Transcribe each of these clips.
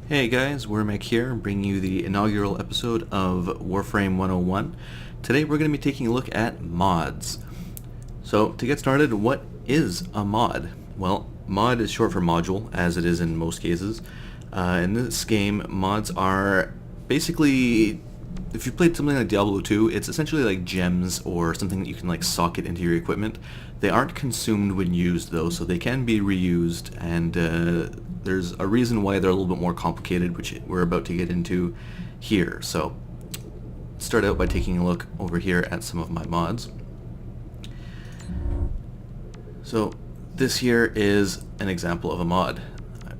Hey guys, Wormeck here, bringing you the inaugural episode of Warframe 101. Today we're going to be taking a look at mods. So, to get started, what is a mod? Well, mod is short for module, as it is in most cases. In this game, mods are basically, if you played something like Diablo 2, it's essentially like gems or something that you can like socket into your equipment. They aren't consumed when used though, so they can be reused, and there's a reason why they're a little bit more complicated, which we're about to get into here. So, start out by taking a look over here at some of my mods. So, this here is an example of a mod.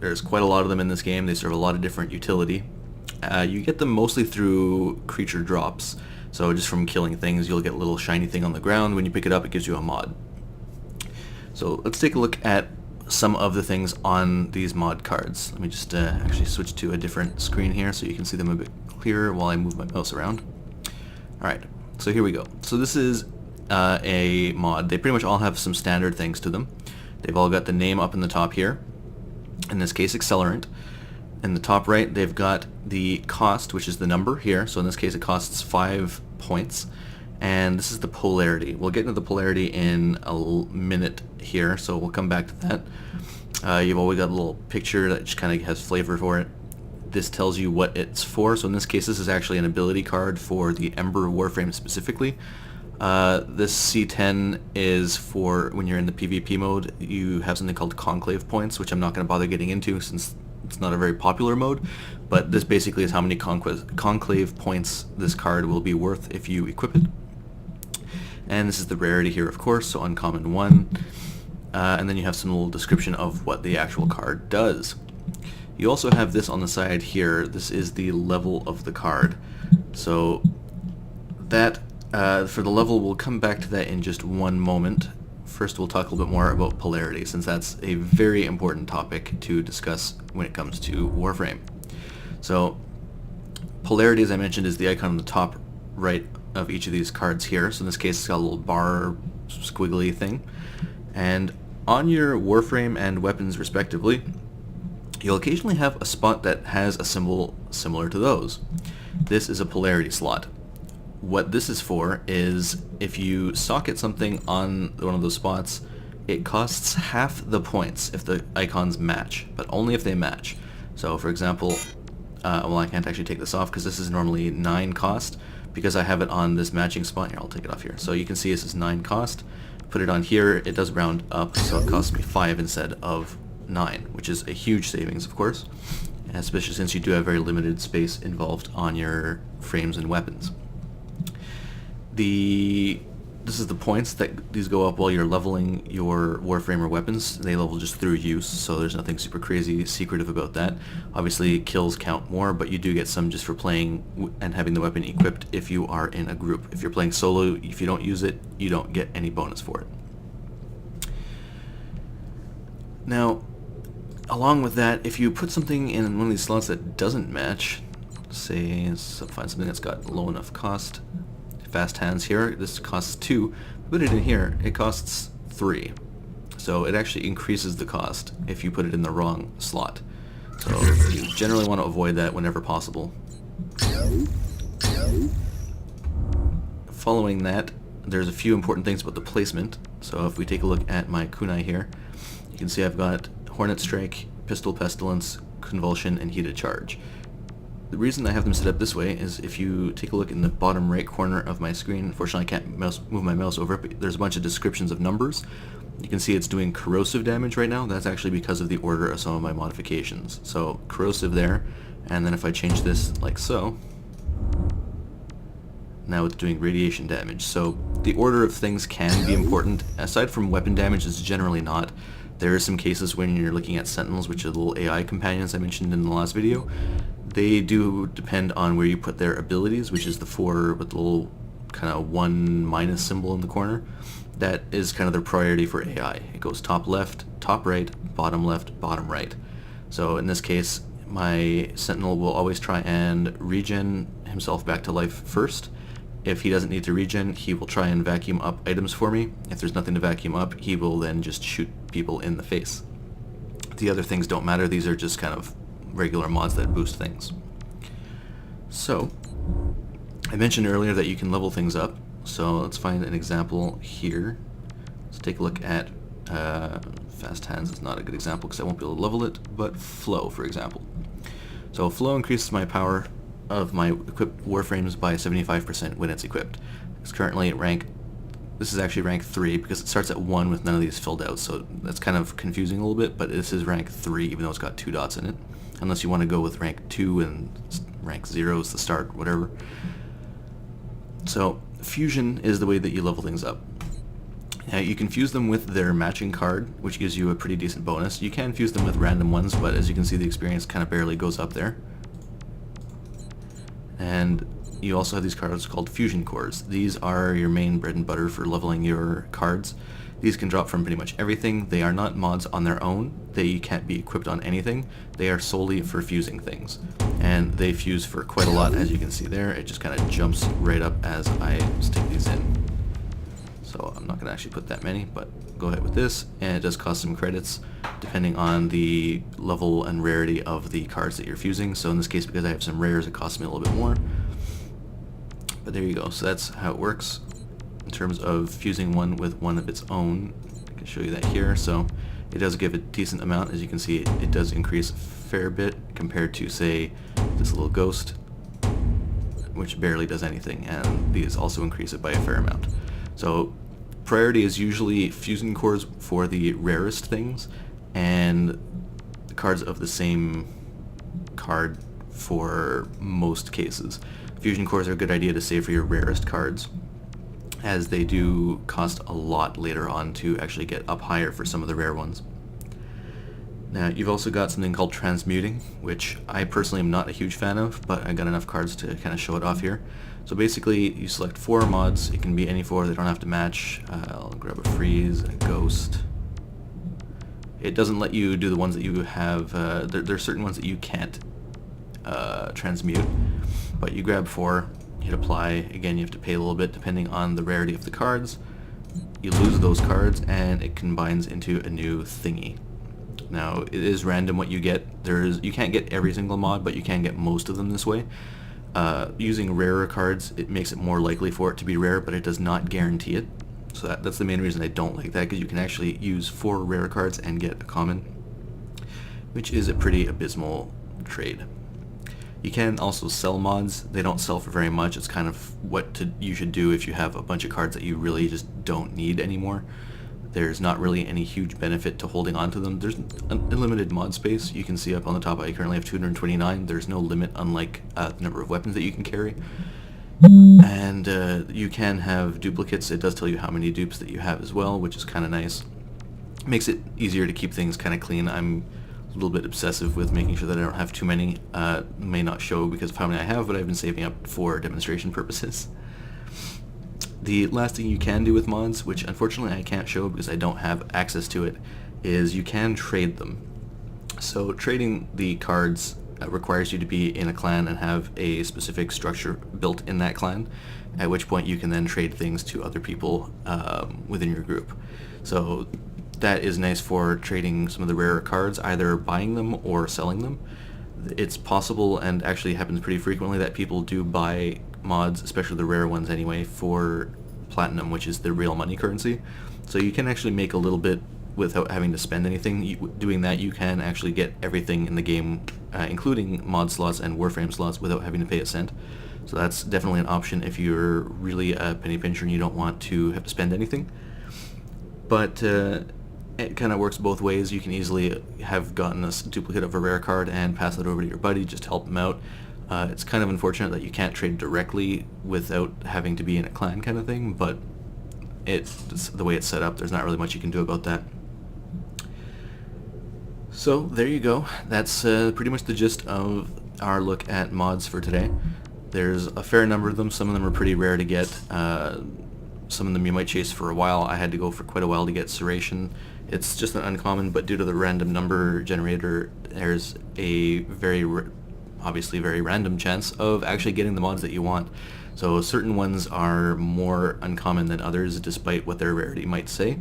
There's quite a lot of them in this game. They serve a lot of different utility. You get them mostly through creature drops. So just from killing things, you'll get a little shiny thing on the ground. When you pick it up, it gives you a mod. So let's take a look at some of the things on these mod cards. Let me just actually switch to a different screen here so you can see them a bit clearer while I move my mouse around. Alright, so here we go. So this is a mod. They pretty much all have some standard things to them. They've all got the name up in the top here. In this case, accelerant. In the top right, they've got the cost, which is the number here. So in this case, it costs 5 points. And this is the polarity. We'll get into the polarity in a minute here, so we'll come back to that. You've always got a little picture that just kind of has flavor for it. This tells you what it's for. So in this case, this is actually an ability card for the Ember Warframe specifically. This C10 is for when you're in the PvP mode. You have something called Conclave points, which I'm not going to bother getting into since it's not a very popular mode, but this basically is how many Conclave points this card will be worth if you equip it. And this is the rarity here, of course, so uncommon 1. And then you have some little description of what the actual card does. You also have this on the side here. This is the level of the card. So that, for the level, we'll come back to that in just one moment. First, we'll talk a little bit more about polarity, since that's a very important topic to discuss when it comes to Warframe. So, polarity, as I mentioned, is the icon on the top right of each of these cards here. So in this case, it's got a little bar squiggly thing. And on your Warframe and weapons, respectively, you'll occasionally have a spot that has a symbol similar to those. This is a polarity slot. What this is for is if you socket something on one of those spots, it costs half the points if the icons match, but only if they match. So for example, well, I can't actually take this off because this is normally 9 cost. Because I have it on this matching spot, here, I'll take it off here. So you can see this is 9 cost. Put it on here, it does round up, so it costs me 5 instead of 9, which is a huge savings, of course, especially since you do have very limited space involved on your frames and weapons. This is the points that these go up while you're leveling your Warframe or weapons. They level just through use, so there's nothing super crazy secretive about that. Obviously, kills count more, but you do get some just for playing and having the weapon equipped if you are in a group. If you're playing solo, if you don't use it, you don't get any bonus for it. Now, along with that, if you put something in one of these slots that doesn't match, say, find something that's got low enough cost, fast hands here, this costs 2. Put it in here, it costs 3. So it actually increases the cost if you put it in the wrong slot. So you generally want to avoid that whenever possible. Following that, there's a few important things about the placement. So if we take a look at my kunai here, you can see I've got Hornet Strike, Pistol Pestilence, Convulsion, and Heated Charge. The reason I have them set up this way is if you take a look in the bottom right corner of my screen, unfortunately I can't move my mouse over it, but there's a bunch of descriptions of numbers. You can see it's doing corrosive damage right now. That's actually because of the order of some of my modifications. So corrosive there, and then if I change this like so, now it's doing radiation damage. So the order of things can be important. Aside from weapon damage, it's generally not. There are some cases when you're looking at Sentinels, which are the little AI companions I mentioned in the last video. They do depend on where you put their abilities, which is the 4 with the little kind of 1 minus symbol in the corner. That is kind of their priority for AI. It goes top left, top right, bottom left, bottom right. So in this case, my Sentinel will always try and regen himself back to life first. If he doesn't need to regen, he will try and vacuum up items for me. If there's nothing to vacuum up, he will then just shoot people in the face. The other things don't matter. These are just kind of regular mods that boost things. So, I mentioned earlier that you can level things up, so let's find an example here. Let's take a look at Fast Hands is not a good example because I won't be able to level it, but Flow, for example. So Flow increases my power of my equipped Warframes by 75% when it's equipped. It's currently at this is actually rank 3 because it starts at 1 with none of these filled out, so that's kind of confusing a little bit, but this is rank 3 even though it's got 2 dots in it. Unless you want to go with rank 2 and rank 0 is the start, whatever. So Fusion is the way that you level things up. Now you can fuse them with their matching card, which gives you a pretty decent bonus. You can fuse them with random ones, but as you can see the experience kind of barely goes up there. And you also have these cards called Fusion Cores. These are your main bread and butter for leveling your cards. These can drop from pretty much everything. They are not mods on their own. They can't be equipped on anything. They are solely for fusing things. And they fuse for quite a lot, as you can see there. It just kind of jumps right up as I stick these in. So I'm not going to actually put that many, but go ahead with this. And it does cost some credits depending on the level and rarity of the cards that you're fusing. So in this case, because I have some rares, it costs me a little bit more. But there you go. So that's how it works in terms of fusing one with one of its own. I can show you that here. So it does give a decent amount. As you can see, it does increase a fair bit compared to, say, this little ghost, which barely does anything, and these also increase it by a fair amount. So priority is usually fusion cores for the rarest things, and cards of the same card for most cases. Fusion cores are a good idea to save for your rarest cards, as they do cost a lot later on to actually get up higher for some of the rare ones. Now you've also got something called Transmuting, which I personally am not a huge fan of, but I got enough cards to kind of show it off here. So basically you select 4 mods. It can be any 4, they don't have to match. I'll grab a Freeze, a Ghost. It doesn't let you do the ones that you have, there are certain ones that you can't transmute, but you grab 4, hit apply. Again, you have to pay a little bit depending on the rarity of the cards. You lose those cards and it combines into a new thingy. Now it is random what you get. You can't get every single mod, but you can get most of them this way. Using rarer cards, it makes it more likely for it to be rare, but it does not guarantee it. So that's the main reason I don't like that, because you can actually use 4 rare cards and get a common, which is a pretty abysmal trade. You can also sell mods. They don't sell for very much. It's kind of what you should do if you have a bunch of cards that you really just don't need anymore. There's not really any huge benefit to holding on to them. There's unlimited mod space. You can see up on the top I currently have 229. There's no limit, unlike the number of weapons that you can carry. And you can have duplicates. It does tell you how many dupes that you have as well, which is kind of nice. Makes it easier to keep things kind of clean. I'm a little bit obsessive with making sure that I don't have too many. May not show because of how many I have, but I've been saving up for demonstration purposes. The last thing you can do with mods, which unfortunately I can't show because I don't have access to it, is you can trade them. So trading the cards requires you to be in a clan and have a specific structure built in that clan, at which point you can then trade things to other people within your group. So that is nice for trading some of the rarer cards, either buying them or selling them. It's possible, and actually happens pretty frequently, that people do buy mods, especially the rare ones anyway, for platinum, which is the real money currency. So you can actually make a little bit without having to spend anything. Doing that, you can actually get everything in the game, including mod slots and Warframe slots, without having to pay a cent. So that's definitely an option if you're really a penny pincher and you don't want to have to spend anything. But it kind of works both ways. You can easily have gotten a duplicate of a rare card and pass it over to your buddy just to help him out. It's kind of unfortunate that you can't trade directly without having to be in a clan kind of thing, but it's the way it's set up. There's not really much you can do about that. So there you go. That's pretty much the gist of our look at mods for today. There's a fair number of them. Some of them are pretty rare to get. Some of them you might chase for a while. I had to go for quite a while to get Serration. It's just an uncommon, but due to the random number generator, there's a obviously very random chance of actually getting the mods that you want. So certain ones are more uncommon than others, despite what their rarity might say.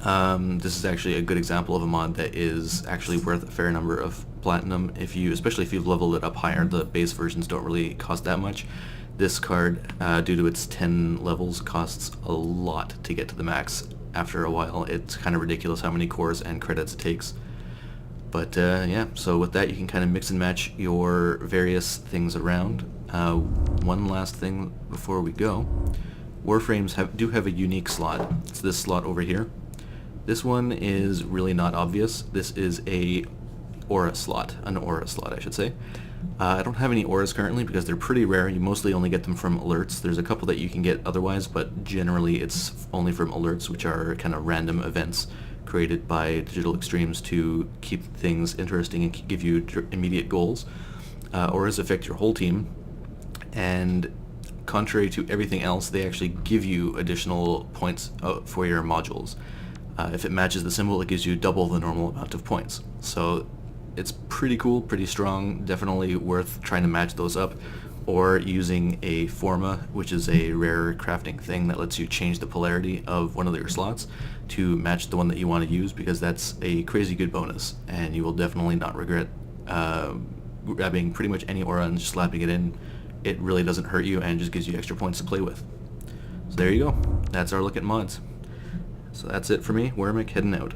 This is actually a good example of a mod that is actually worth a fair number of platinum. Especially if you've leveled it up higher, the base versions don't really cost that much. This card, due to its 10 levels, costs a lot to get to the max. After a while, it's kind of ridiculous how many cores and credits it takes. But yeah, so with that you can kind of mix and match your various things around. One last thing before we go. Warframes do have a unique slot. It's this slot over here. This one is really not obvious. This is an aura slot I should say. I don't have any auras currently because they're pretty rare. You mostly only get them from alerts. There's a couple that you can get otherwise, but generally it's only from alerts, which are kind of random events created by Digital Extremes to keep things interesting and give you immediate goals. Auras affect your whole team, and contrary to everything else, they actually give you additional points for your modules. If it matches the symbol, it gives you double the normal amount of points. So it's pretty cool, pretty strong, definitely worth trying to match those up, or using a Forma, which is a rare crafting thing that lets you change the polarity of one of your slots to match the one that you want to use, because that's a crazy good bonus, and you will definitely not regret grabbing pretty much any aura and just slapping it in. It really doesn't hurt you and just gives you extra points to play with. So there you go. That's our look at mods. So that's it for me. Wormeck heading out.